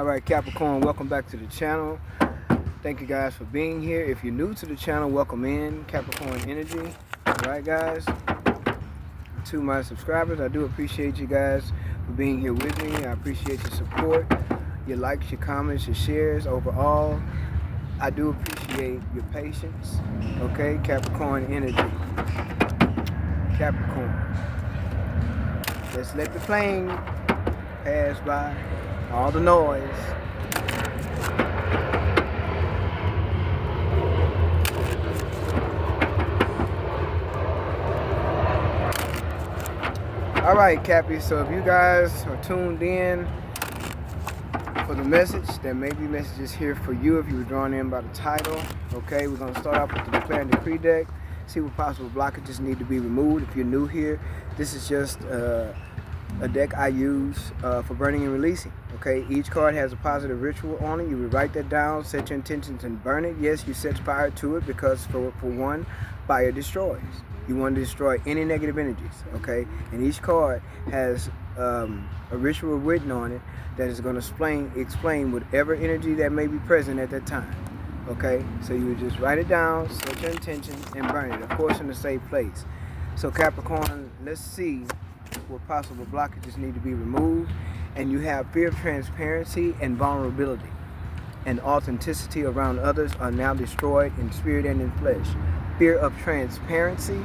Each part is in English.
Alright, Capricorn, welcome back to the channel. Thank you guys for being here. If you're new to the channel, welcome in Capricorn Energy. Alright guys, to my subscribers, I do appreciate you guys for being here with me. I appreciate your support, your likes, your comments, your shares. Overall, I do appreciate your patience. Okay, Capricorn Energy. Capricorn. Let's let the plane pass by. All the noise. Alright, Cappy, so if you guys are tuned in for the message, there may be messages here for you if you were drawn in by the title. Okay, we're going to start off with the Declare and Decree deck, see what possible blockages need to be removed. If you're new here, this is just a deck I use for burning and releasing. Okay, each card has a positive ritual on it. You would write that down, set your intentions, and burn it. Yes, you set fire to it because for one, fire destroys. You want to destroy any negative energies. Okay, and each card has a ritual written on it that is going to explain whatever energy that may be present at that time. Okay, so you would just write it down, set your intentions, and burn it. Of course, in a safe place. So Capricorn, let's see what possible blockages need to be removed. And you have fear of transparency and vulnerability and authenticity around others are now destroyed in spirit and in flesh. Fear of transparency,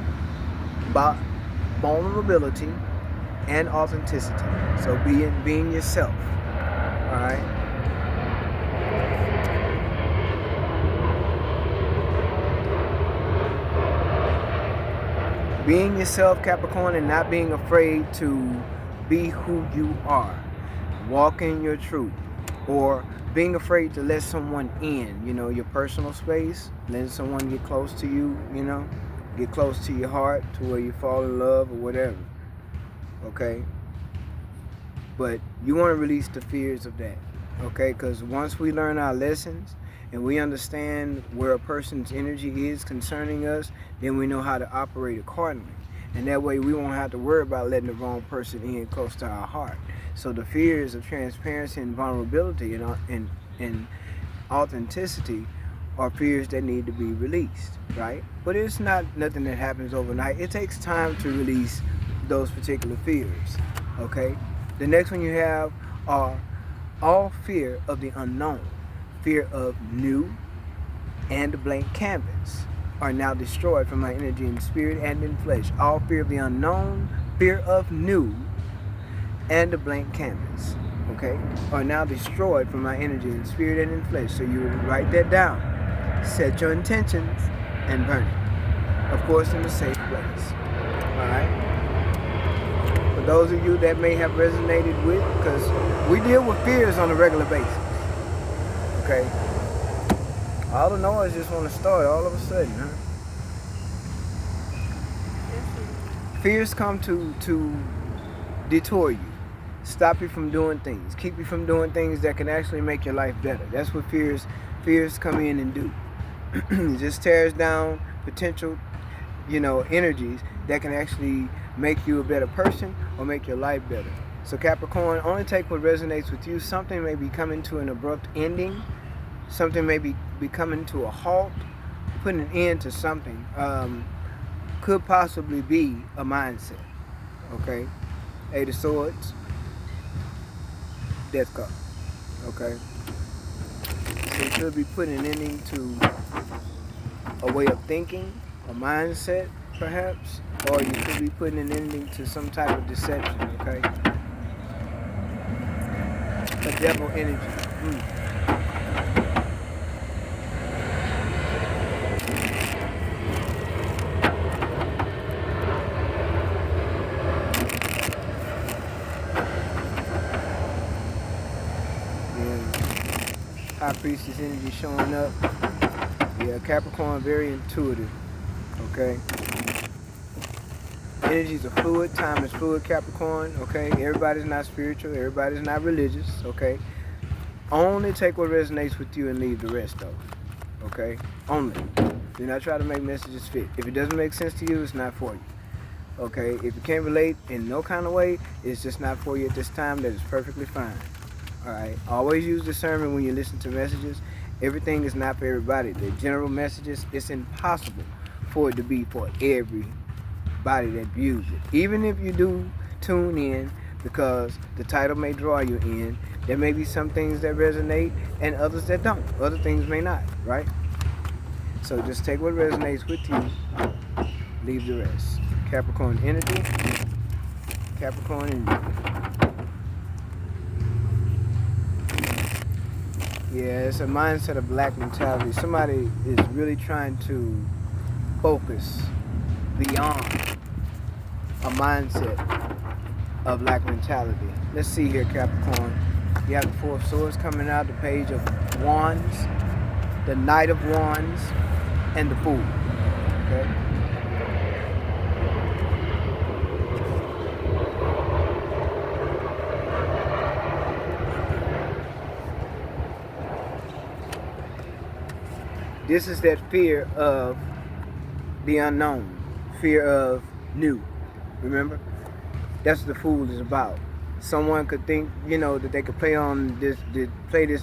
vulnerability, and authenticity. So being yourself. All right. Being yourself, Capricorn, and not being afraid to be who you are. Walk in your truth. Or being afraid to let someone in, your personal space. Letting someone get close to you, get close to your heart to where you fall in love or whatever. Okay? But you want to release the fears of that. Okay? Because once we learn our lessons and we understand where a person's energy is concerning us, then we know how to operate accordingly. And that way we won't have to worry about letting the wrong person in close to our heart. So the fears of transparency and vulnerability and authenticity are fears that need to be released, right? But it's not nothing that happens overnight. It takes time to release those particular fears, okay? The next one you have are all fear of the unknown, fear of new, and the blank canvas are now destroyed from my energy in spirit and in flesh. All fear of the unknown, fear of new, and the blank canvas, okay, are now destroyed from my energy in spirit and in flesh. So you write that down, set your intentions, and burn it. Of course, in a safe place. All right. For those of you that may have resonated with, because we deal with fears on a regular basis. Okay. All the noise just want to start all of a sudden, huh? Fears come to detour you, stop you from doing things, keep you from doing things that can actually make your life better. That's what fears come in and do. It just tears down potential, energies that can actually make you a better person or make your life better. So Capricorn, only take what resonates with you. Something may be coming to an abrupt ending. Something may be coming to a halt, putting an end to something. Could possibly be a mindset. Okay? Eight of Swords, Death card. Okay? So you could be putting an ending to a way of thinking, a mindset, perhaps, or you could be putting an ending to some type of deception. Okay? A devil energy. High Priestess energy showing up. Yeah, Capricorn, very intuitive. Okay. Energies are fluid. Time is fluid, Capricorn. Okay. Everybody's not spiritual. Everybody's not religious. Okay. Only take what resonates with you and leave the rest of it. Okay. Only. Do not try to make messages fit. If it doesn't make sense to you, it's not for you. Okay. If you can't relate in no kind of way, it's just not for you at this time. That is perfectly fine. All right. Always use discernment when you listen to messages. Everything is not for everybody. The general messages, it's impossible for it to be for everybody that views it. Even if you do tune in, because the title may draw you in, there may be some things that resonate and others that don't. Other things may not, right? So just take what resonates with you, leave the rest. Capricorn energy. Capricorn energy. Yeah, it's a mindset of black mentality. Somebody is really trying to focus beyond a mindset of black mentality. Let's see here, Capricorn. You have the Four of Swords coming out, the Page of Wands, the Knight of Wands, and the Fool. Okay? This is that fear of the unknown, fear of new. Remember? That's what the Fool is about. Someone could think, that they could play on this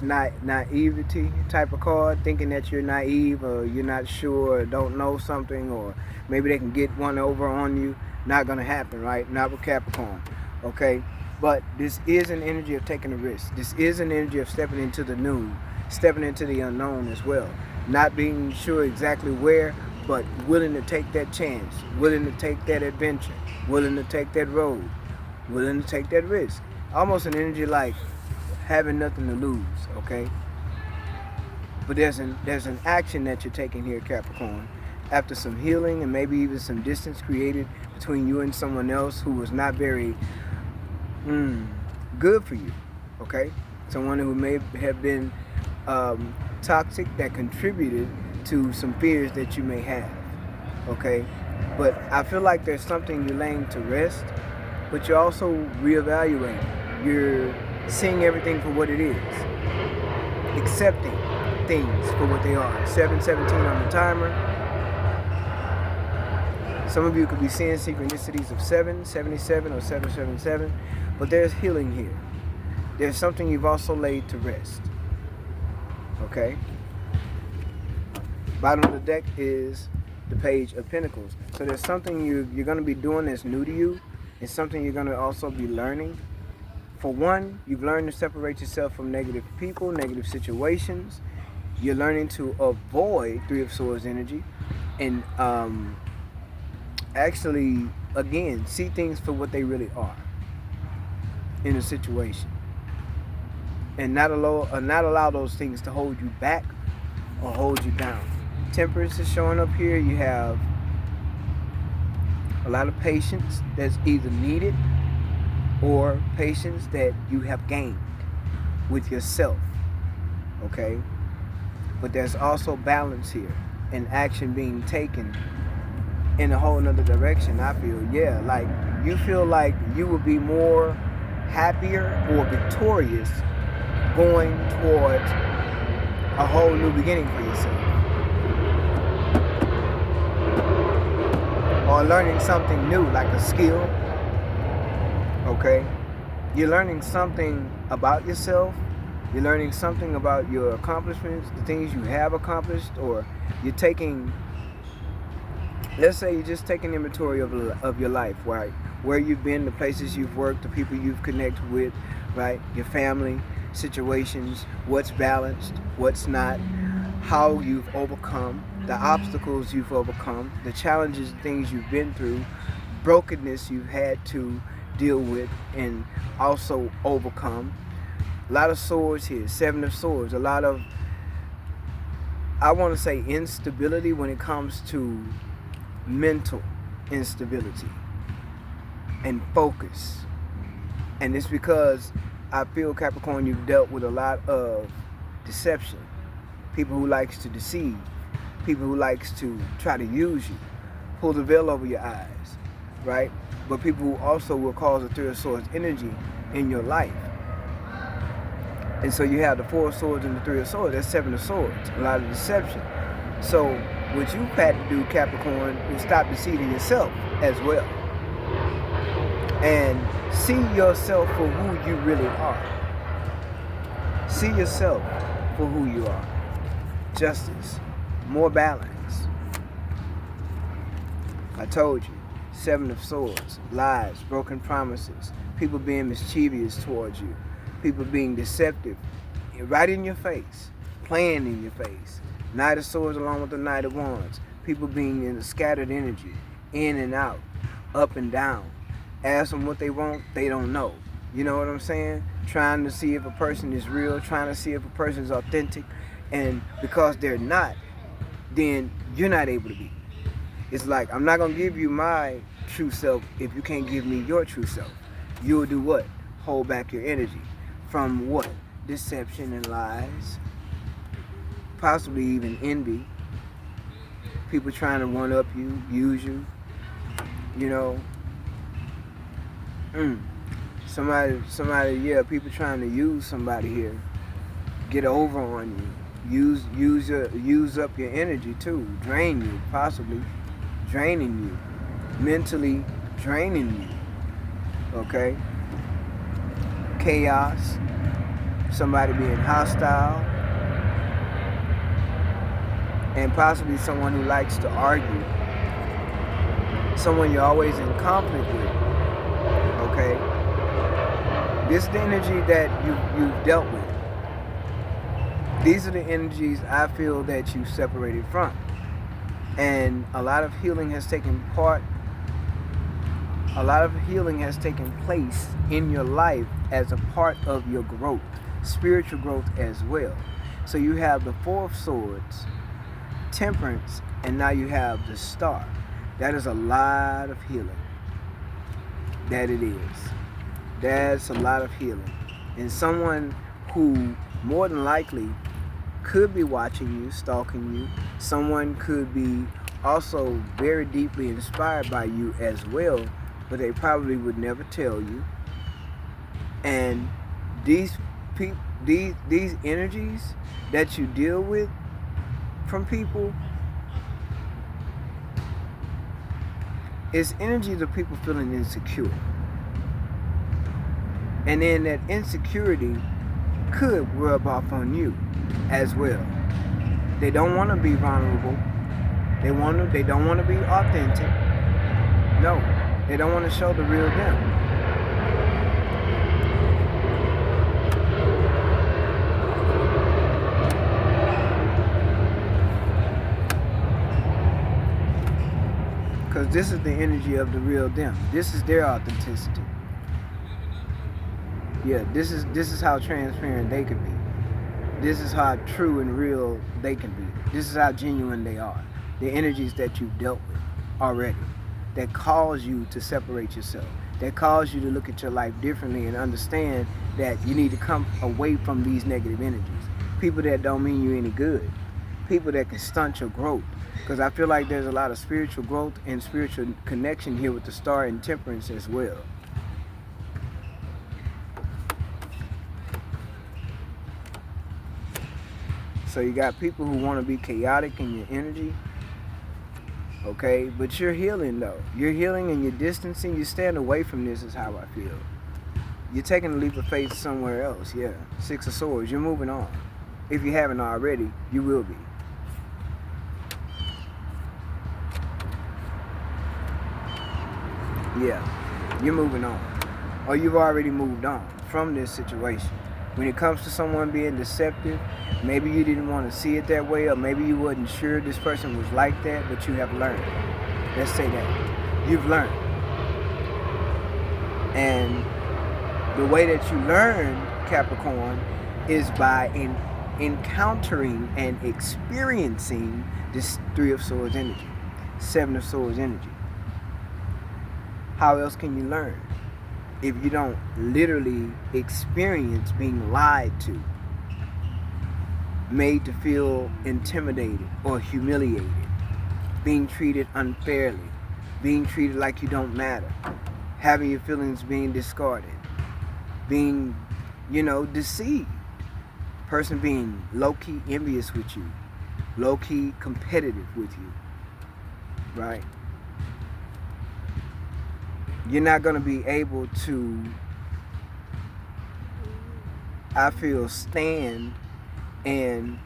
naivety type of card, thinking that you're naive or you're not sure or don't know something, or maybe they can get one over on you. Not going to happen, right? Not with Capricorn, okay? But this is an energy of taking a risk. This is an energy of stepping into the new, stepping into the unknown as well. Not being sure exactly where, but willing to take that chance, willing to take that adventure, willing to take that road, willing to take that risk. Almost an energy like having nothing to lose, okay? But there's an action that you're taking here, Capricorn, after some healing and maybe even some distance created between you and someone else who was not very good for you, okay? Someone who may have been toxic, that contributed to some fears that you may have, okay? But I feel like there's something you're laying to rest, but you're also reevaluating. You're seeing everything for what it is, accepting things for what they are. 7:17 on the timer. Some of you could be seeing synchronicities of 777 or 777, but there's healing here. There's something you've also laid to rest. Okay? Bottom of the deck is the Page of Pentacles. So there's something you're going to be doing that's new to you. It's something you're going to also be learning. For one, you've learned to separate yourself from negative people, negative situations. You're learning to avoid Three of Swords energy. And actually, again, see things for what they really are in a situation. And not allow those things to hold you back or hold you down. Temperance is showing up here. You have a lot of patience that's either needed or patience that you have gained with yourself, okay? But there's also balance here and action being taken in a whole nother direction, I feel. Yeah, like you feel like you would be more happier or victorious going towards a whole new beginning for yourself. Or learning something new, like a skill, okay? You're learning something about yourself. You're learning something about your accomplishments, the things you have accomplished, or you're taking, let's say you're just taking inventory of your life, right? Where you've been, the places you've worked, the people you've connected with, right? Your family, situations, what's balanced, what's not, how you've overcome, the obstacles you've overcome, the challenges, things you've been through, brokenness you've had to deal with and also overcome. A lot of swords here, 7 of Swords, a lot of, I want to say, instability when it comes to mental instability and focus. And it's because I feel, Capricorn, you've dealt with a lot of deception. People who likes to deceive. People who likes to try to use you. Pull the veil over your eyes, right? But people who also will cause a Three of Swords energy in your life. And so you have the 4 of Swords and the 3 of Swords. That's 7 of Swords. A lot of deception. So what you've had to do, Capricorn, is stop deceiving yourself as well. And see yourself for who you really are. See yourself for who you are. Justice. More balance. I told you. Seven of Swords. Lies. Broken promises. People being mischievous towards you. People being deceptive. Right in your face. Playing in your face. Knight of Swords along with the Knight of Wands. People being in a scattered energy. In and out. Up and down. Ask them what they want. They don't know. You know what I'm saying? Trying to see if a person is real. Trying to see if a person is authentic. And because they're not, then you're not able to be. It's like, I'm not going to give you my true self if you can't give me your true self. You'll do what? Hold back your energy. From what? Deception and lies. Possibly even envy. People trying to one up you, use you. You know. Somebody, yeah, people trying to use somebody here. Get over on you. Use up your energy too. Drain you, possibly. Draining you. Mentally draining you. Okay? Chaos. Somebody being hostile. And possibly someone who likes to argue. Someone you're always in conflict with. Okay? This is the energy that you've dealt with. These are the energies I feel that you separated from. And a lot of healing has taken place in your life as a part of your growth, spiritual growth as well. So you have the Four of Swords, Temperance, and now you have the Star. That is a lot of healing. That it is. That's a lot of healing. And someone who more than likely could be watching you, stalking you. Someone could be also very deeply inspired by you as well, but they probably would never tell you. And these energies that you deal with from people is energies of people feeling insecure. And then that insecurity could rub off on you as well. They don't want to be vulnerable. They don't want to be authentic. No, they don't want to show the real them. Because this is the energy of the real them. This is their authenticity. Yeah, this is how transparent they can be. This is how true and real they can be. This is how genuine they are. The energies that you've dealt with already, that cause you to separate yourself, that cause you to look at your life differently and understand that you need to come away from these negative energies. People that don't mean you any good. People that can stunt your growth. Because I feel like there's a lot of spiritual growth and spiritual connection here with the Star and Temperance as well. So you got people who want to be chaotic in your energy. Okay, but you're healing though. You're healing and you're distancing. You stand away from this is how I feel. You're taking a leap of faith somewhere else, yeah. Six of Swords, you're moving on. If you haven't already, you will be. Yeah, you're moving on. Or you've already moved on from this situation. When it comes to someone being deceptive, maybe you didn't want to see it that way, or maybe you wasn't sure this person was like that, but you have learned. Let's say that. You've learned. And the way that you learn, Capricorn, is by encountering and experiencing this Three of Swords energy, Seven of Swords energy. How else can you learn if you don't literally experience being lied to, made to feel intimidated or humiliated, being treated unfairly, being treated like you don't matter, having your feelings being discarded, being, deceived, person being low-key envious with you, low-key competitive with you, right? You're not going to be able to I feel, stand, and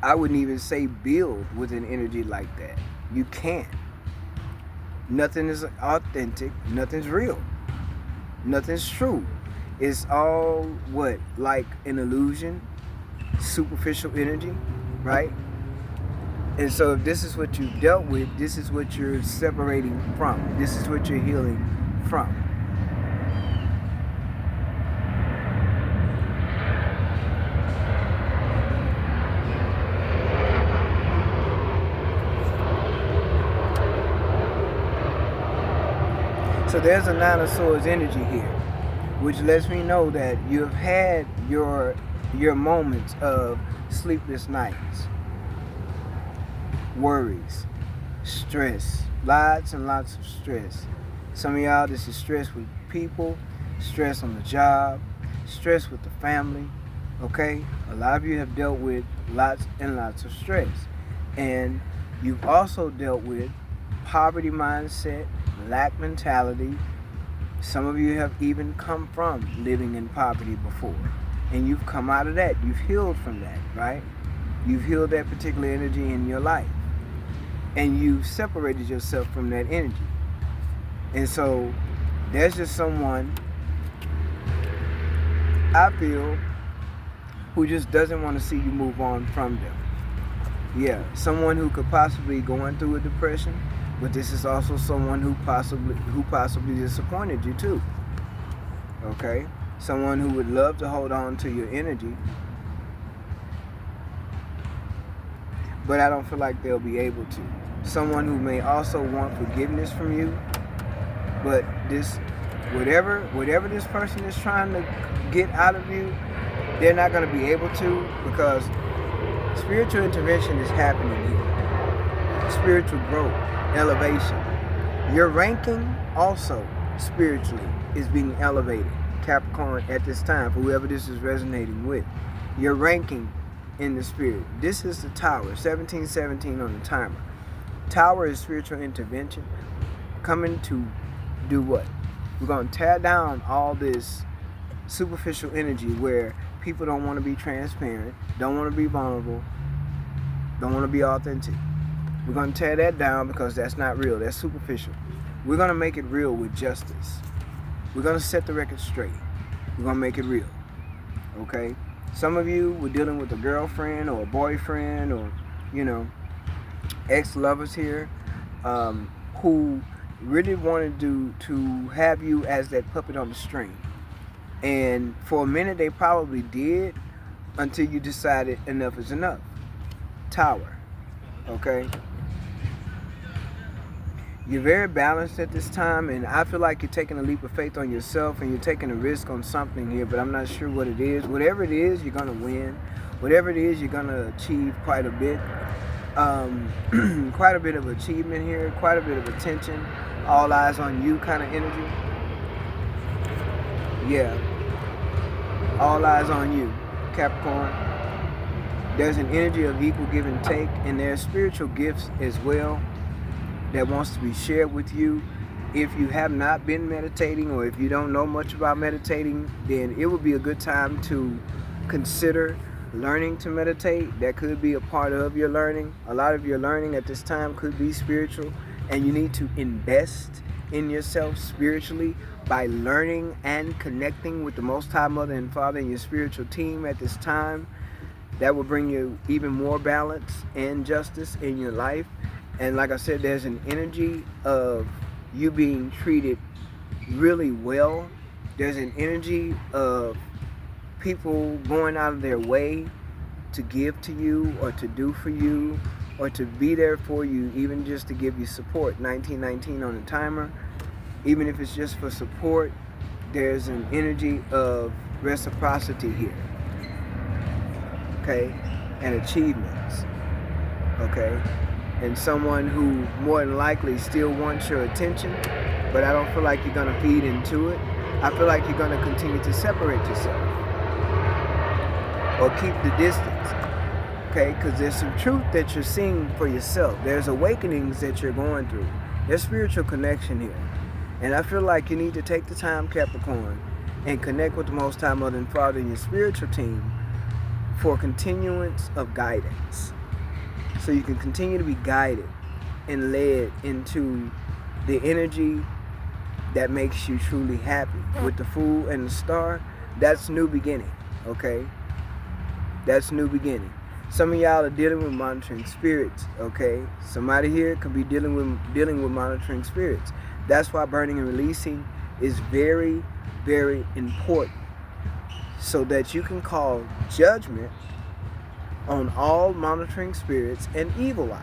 I wouldn't even say build with an energy like that. You can't. Nothing is authentic. Nothing's real. Nothing's true. It's all what? Like an illusion, superficial energy, right? And so if this is what you've dealt with, this is what you're separating from. This is what you're healing from. So there's a Nine of Swords energy here, which lets me know that you've had your moments of sleepless nights, worries, stress, lots and lots of stress. Some of y'all, this is stress with people, stress on the job, stress with the family, okay? A lot of you have dealt with lots and lots of stress. And you've also dealt with poverty mindset, lack mentality. Some of you have even come from living in poverty before, and you've come out of that. You've healed from that, right? You've healed that particular energy in your life, and you've separated yourself from that energy. And so there's just someone, I feel, who just doesn't want to see you move on from them. Yeah, someone who could possibly going through a depression, but this is also someone who possibly disappointed you too. Okay? Someone who would love to hold on to your energy, but I don't feel like they'll be able to. Someone who may also want forgiveness from you, but this, whatever this person is trying to get out of you, they're not going to be able to, because spiritual intervention is happening here. Spiritual growth, elevation. Your ranking also spiritually is being elevated, Capricorn, at this time, for whoever this is resonating with. Your ranking in the spirit. This is the Tower, 1717 on the timer. Tower is spiritual intervention coming to do what? We're going to tear down all this superficial energy where people don't want to be transparent, don't want to be vulnerable, don't want to be authentic. We're going to tear that down because that's not real. That's superficial. We're going to make it real with justice. We're going to set the record straight. We're going to make it real. Okay? Some of you were dealing with a girlfriend or a boyfriend or, ex-lovers here who really wanted to have you as that puppet on the string. And for a minute they probably did, until you decided enough is enough. Tower. Okay? You're very balanced at this time, and I feel like you're taking a leap of faith on yourself and you're taking a risk on something here, but I'm not sure what it is. Whatever it is, you're going to win. Whatever it is, you're going to achieve quite a bit. Quite a bit of achievement here, quite a bit of attention, all eyes on you kind of energy. Yeah. All eyes on you, Capricorn. There's an energy of equal give and take, and there's spiritual gifts as well that wants to be shared with you. If you have not been meditating, or if you don't know much about meditating, then it would be a good time to consider learning to meditate. That could be a part of your learning. A lot of your learning at this time could be spiritual, and you need to invest in yourself spiritually by learning and connecting with the Most High Mother and Father and your spiritual team at this time. That will bring you even more balance and justice in your life. And like I said, there's an energy of you being treated really well. There's an energy of people going out of their way to give to you or to do for you or to be there for you, even just to give you support. 1919 on the timer. Even if it's just for support, there's an energy of reciprocity here. Okay? And achievements. Okay? And someone who more than likely still wants your attention, but I don't feel like you're going to feed into it. I feel like you're going to continue to separate yourself or keep the distance. Okay? Because there's some truth that you're seeing for yourself. There's awakenings that you're going through. There's spiritual connection here. And I feel like you need to take the time, Capricorn, and connect with the Most High Mother and Father in your spiritual team for continuance of guidance. So you can continue to be guided and led into the energy that makes you truly happy. With the Fool and the Star, that's new beginning, okay? That's new beginning. Some of y'all are dealing with monitoring spirits, okay? Somebody here could be dealing with monitoring spirits. That's why burning and releasing is very, very important, so that you can call judgment on all monitoring spirits and evil eye.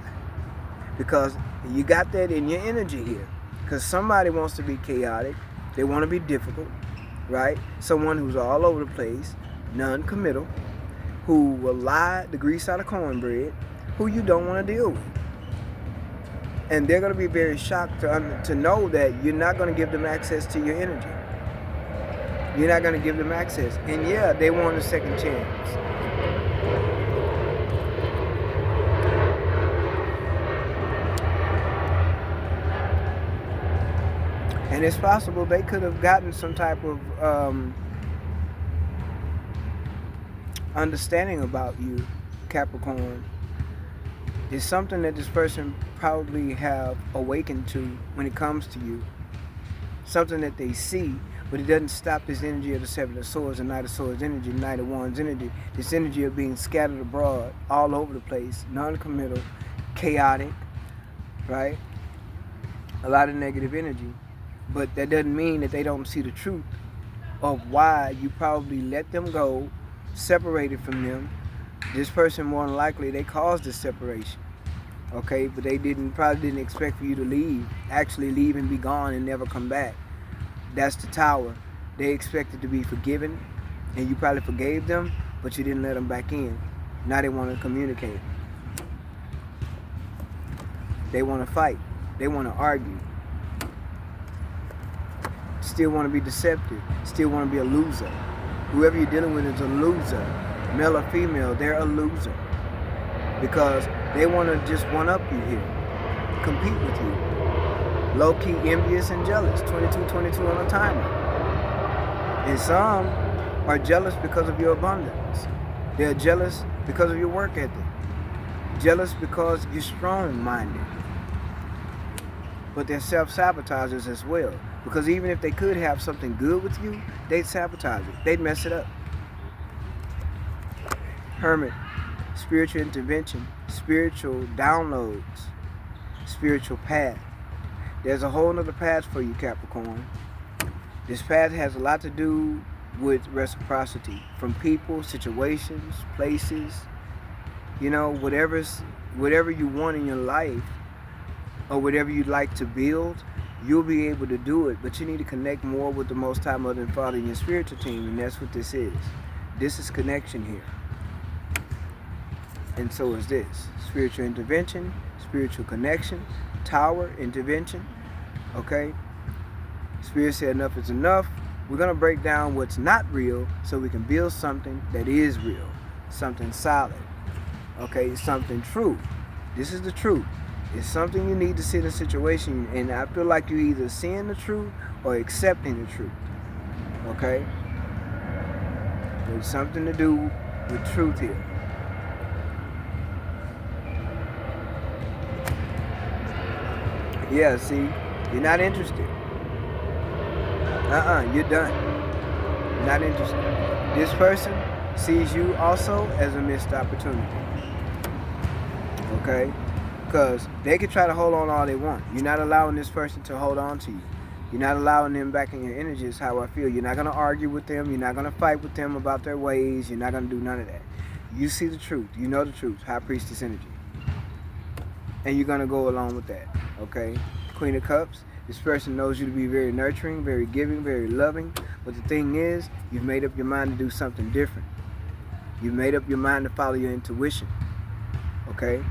Because you got that in your energy here. Because somebody wants to be chaotic. They want to be difficult, right? Someone who's all over the place, non-committal, who will lie the grease out of cornbread, who you don't want to deal with. And they're going to be very shocked to know that you're not going to give them access to your energy. You're not going to give them access. And yeah, they want a second chance. And it's possible they could have gotten some type of understanding about you, Capricorn. It's something that this person probably have awakened to when it comes to you. Something that they see, but it doesn't stop this energy of the Seven of Swords and Knight of Swords energy, Knight of Wands energy. This energy of being scattered abroad, all over the place, non-committal, chaotic, right? A lot of negative energy. But that doesn't mean that they don't see the truth of why you probably let them go, separated from them. This person, more than likely, they caused this separation. Okay, but they probably didn't expect for you to leave, actually leave and be gone and never come back. That's the Tower. They expected to be forgiven, and you probably forgave them, but you didn't let them back in. Now they want to communicate. They want to fight. They want to argue. Still want to be deceptive. Still want to be a loser. Whoever you're dealing with is a loser. Male or female, they're a loser. Because they want to just one-up you here. Compete with you. Low-key envious and jealous. 22 on a timer. And some are jealous because of your abundance. They're jealous because of your work ethic. Jealous because you're strong-minded. But they're self-sabotagers as well. Because even if they could have something good with you, they'd sabotage it. They'd mess it up. Hermit, spiritual intervention, spiritual downloads, spiritual path. There's a whole nother path for you, Capricorn. This path has a lot to do with reciprocity from people, situations, places, you know, whatever you want in your life or whatever you'd like to build. You'll be able to do it, but you need to connect more with the Most High Mother and Father in your spiritual team, and that's what this is. This is connection here. And so is this. Spiritual intervention, spiritual connection, Tower, intervention, okay? Spirit said enough is enough. We're going to break down what's not real so we can build something that is real, something solid, okay? Something true. This is the truth. It's something you need to see the situation, and I feel like you're either seeing the truth or accepting the truth, okay? There's something to do with truth here. Yeah, see, you're not interested. You're done. You're not interested. This person sees you also as a missed opportunity, okay? Because they can try to hold on all they want. You're not allowing this person to hold on to you. You're not allowing them back in your energy is how I feel. You're not going to argue with them. You're not going to fight with them about their ways. You're not going to do none of that. You see the truth. You know the truth. High Priestess energy. And you're going to go along with that. Okay? Queen of Cups. This person knows you to be very nurturing, very giving, very loving. But the thing is, you've made up your mind to do something different. You've made up your mind to follow your intuition. Okay?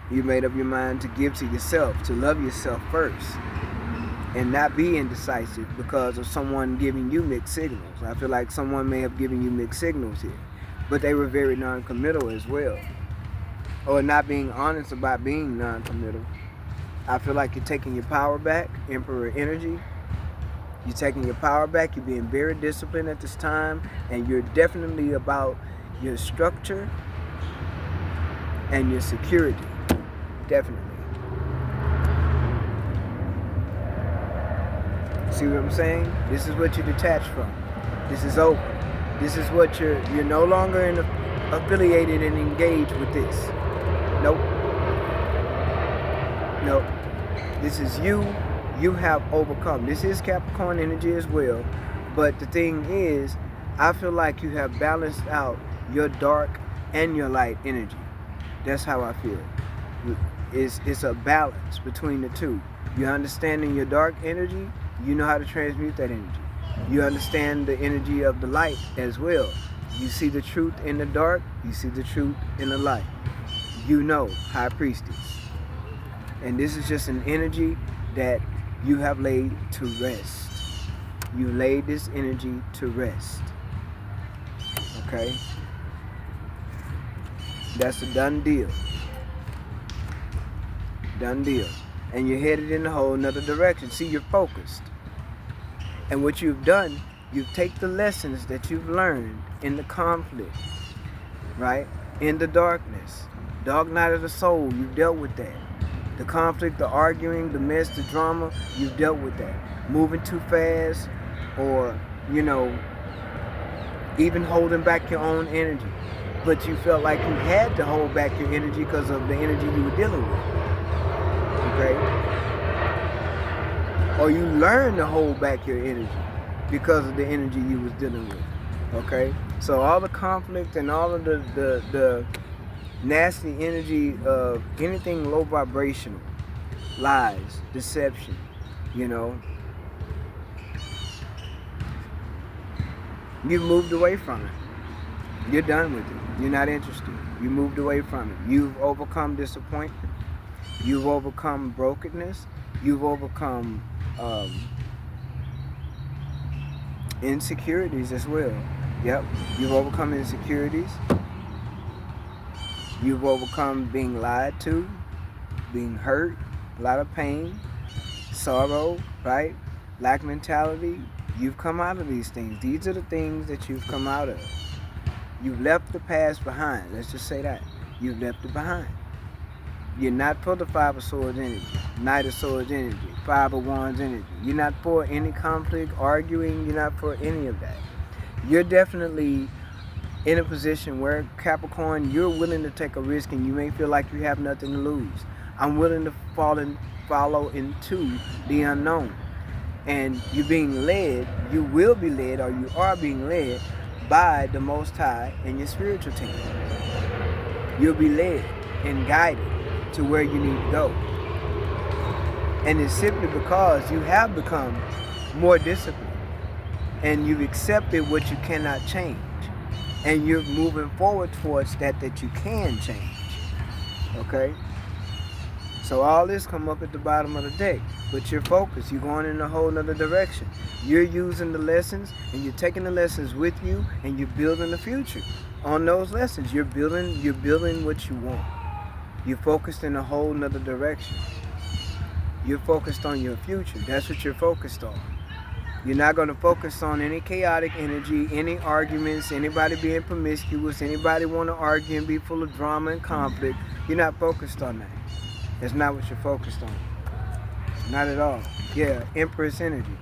You made up your mind to give to yourself, to love yourself first, and not be indecisive because of someone giving you mixed signals. I feel like someone may have given you mixed signals here, but they were very non-committal as well, or not being honest about being non-committal. I feel like you're taking your power back, Emperor energy, You're taking your power back. You're being very disciplined at this time, and you're definitely about your structure and your security. Definitely. See what I'm saying? This is what you detach from. This is over. This is what you're no longer affiliated and engaged with this. Nope. Nope. This is you. You have overcome. This is Capricorn energy as well. But the thing is, I feel like you have balanced out your dark and your light energy. That's how I feel. It's a balance between the two. You're understanding your dark energy. You know how to transmute that energy. You understand the energy of the light as well. You see the truth in the dark. You see the truth in the light. You know, High Priestess. And this is just an energy that you have laid to rest. You laid this energy to rest. Okay? That's a done deal. Done deal. And you're headed in a whole nother direction. See, you're focused. And what you've done, you take the lessons that you've learned in the conflict, right? In the darkness. Dark night of the soul, you've dealt with that. The conflict, the arguing, the mess, the drama, you've dealt with that. Moving too fast, or, even holding back your own energy. But you felt like you had to hold back your energy because of the energy you were dealing with. Okay? Or you learned to hold back your energy because of the energy you was dealing with. Okay? So all the conflict and all of the nasty energy of anything low vibrational, lies, deception, you've moved away from it. You're done with it. You're not interested. You moved away from it. You've overcome disappointment. You've overcome brokenness. You've overcome insecurities as well. Yep. You've overcome insecurities. You've overcome being lied to, being hurt, a lot of pain, sorrow, right? Lack mentality. You've come out of these things. These are the things that you've come out of. You've left the past behind. Let's just say that. You've left it behind. You're not for the Five of Swords energy, Knight of Swords energy, Five of Wands energy. You're not for any conflict, arguing. You're not for any of that. You're definitely in a position where, Capricorn, you're willing to take a risk, and you may feel like you have nothing to lose. I'm willing to follow into the unknown. And you're being led, you will be led, or you are being led by the Most High and your spiritual team. You'll be led and guided to where you need to go. And it's simply because you have become more disciplined and you've accepted what you cannot change. And you're moving forward towards that you can change. Okay? So all this come up at the bottom of the deck. But you're focused. You're going in a whole nother direction. You're using the lessons, and you're taking the lessons with you, and you're building the future on those lessons. You're building what you want. You're focused in a whole nother direction. You're focused on your future. That's what you're focused on. You're not going to focus on any chaotic energy, any arguments, anybody being promiscuous, anybody want to argue and be full of drama and conflict. You're not focused on that. That's not what you're focused on. Not at all. Yeah, Empress energy.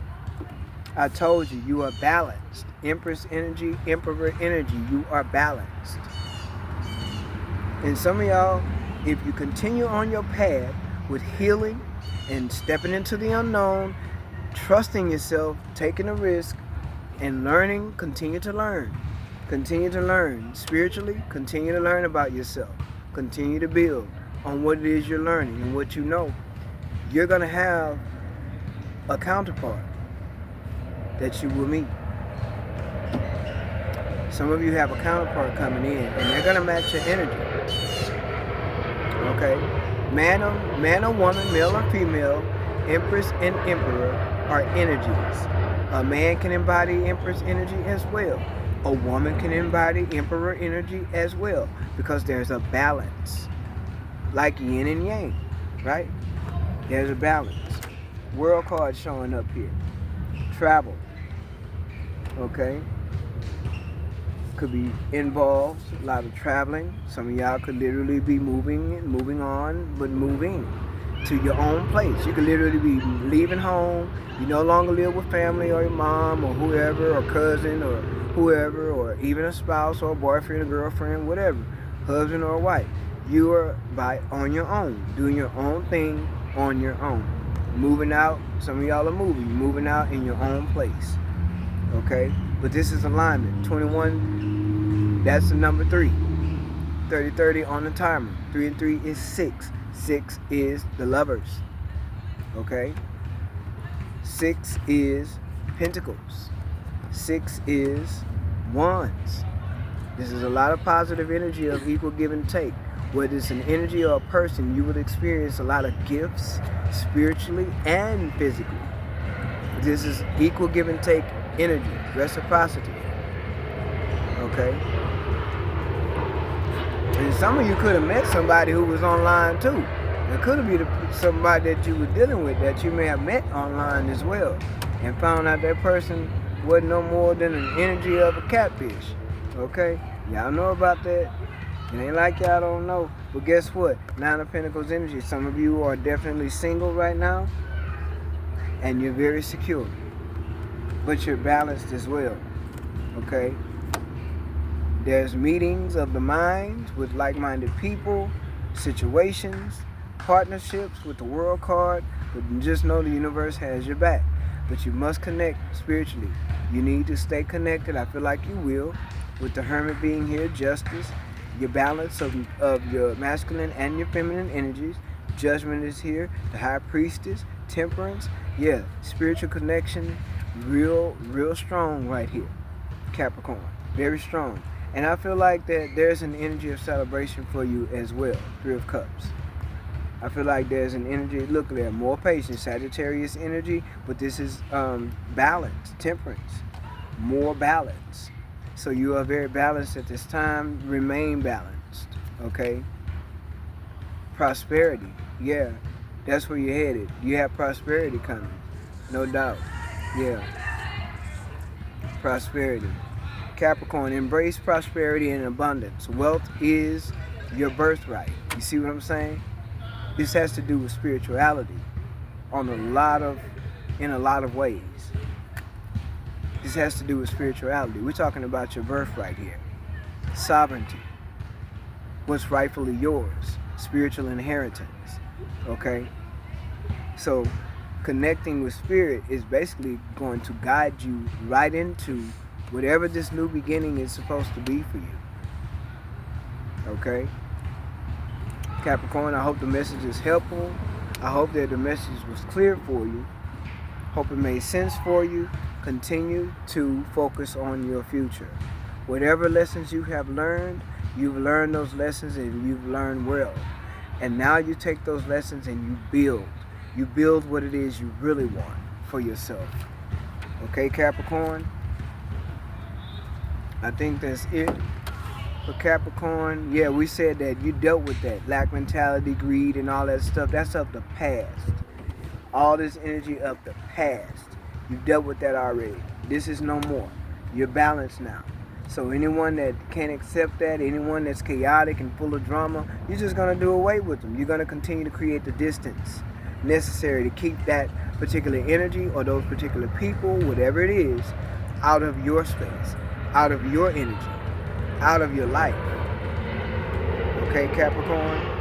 I told you, you are balanced. Empress energy, Emperor energy, you are balanced. And some of y'all, if you continue on your path with healing and stepping into the unknown, trusting yourself, taking a risk, and learning, continue to learn. Continue to learn spiritually, continue to learn about yourself. Continue to build on what it is you're learning and what you know. You're going to have a counterpart that you will meet. Some of you have a counterpart coming in, and they're going to match your energy. Okay? Man or woman, male or female, Empress and Emperor are energies. A man can embody Empress energy as well. A woman can embody Emperor energy as well, because there's a balance. Like yin and yang, right? There's a balance. World card showing up here. travel. Okay? Could be involved a lot of traveling. Some of y'all could literally be moving on, but moving to your own place. You could literally be leaving home. You no longer live with family or your mom or whoever or cousin or whoever or even a spouse or a boyfriend or girlfriend, whatever, husband or wife. You are on your own, doing your own thing on your own. Moving out. Some of y'all are moving out in your own place. Okay? But this is alignment. 21, that's the number 3. 30-30 on the timer. 3 and 3 is 6. 6 is the lovers. Okay? 6 is pentacles. 6 is wands. This is a lot of positive energy of equal give and take. Whether it's an energy or a person, you would experience a lot of gifts spiritually and physically. This is equal give and take energy, reciprocity. Okay? And some of you could have met somebody who was online too. It could have been somebody that you were dealing with that you may have met online as well, and found out that person wasn't no more than an energy of a catfish. Okay? Y'all know about that. It ain't like y'all don't know. But guess what? 9 of Pentacles energy. Some of you are definitely single right now, and you're very secure. But you're balanced as well. Okay? There's meetings of the minds with like-minded people, situations, partnerships with the World card. But just know the universe has your back. But you must connect spiritually. You need to stay connected. I feel like you will. With the Hermit being here, justice, your balance of your masculine and your feminine energies. Judgment is here. The High Priestess, temperance. Yeah, spiritual connection. Real strong right here. Capricorn. Very strong. And I feel like that there's an energy of celebration for you as well. 3 of Cups. I feel like there's an energy, look there, more patience, Sagittarius energy, but this is balance, temperance, more balance. So you are very balanced at this time. Remain balanced, okay? Prosperity, yeah, that's where you're headed. You have prosperity coming, no doubt, yeah. Prosperity. Capricorn, embrace prosperity and abundance. Wealth is your birthright. You see what I'm saying? This has to do with spirituality in a lot of ways. This has to do with spirituality. We're talking about your birthright here. Sovereignty. What's rightfully yours. Spiritual inheritance. Okay? So, connecting with spirit is basically going to guide you right into whatever this new beginning is supposed to be for you. Okay? Capricorn, I hope the message is helpful. I hope that the message was clear for you. Hope it made sense for you. Continue to focus on your future. Whatever lessons you have learned, you've learned those lessons and you've learned well. And now you take those lessons and you build. You build what it is you really want for yourself. Okay, Capricorn? I think that's it for Capricorn. Yeah, we said that you dealt with that. Lack mentality, greed, and all that stuff. That's of the past. All this energy of the past. You've dealt with that already. This is no more. You're balanced now. So anyone that can't accept that, anyone that's chaotic and full of drama, you're just going to do away with them. You're going to continue to create the distance necessary to keep that particular energy or those particular people, whatever it is, out of your space, out of your energy, out of your life. Okay, Capricorn?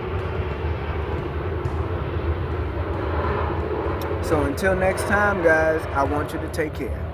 So until next time, guys, I want you to take care.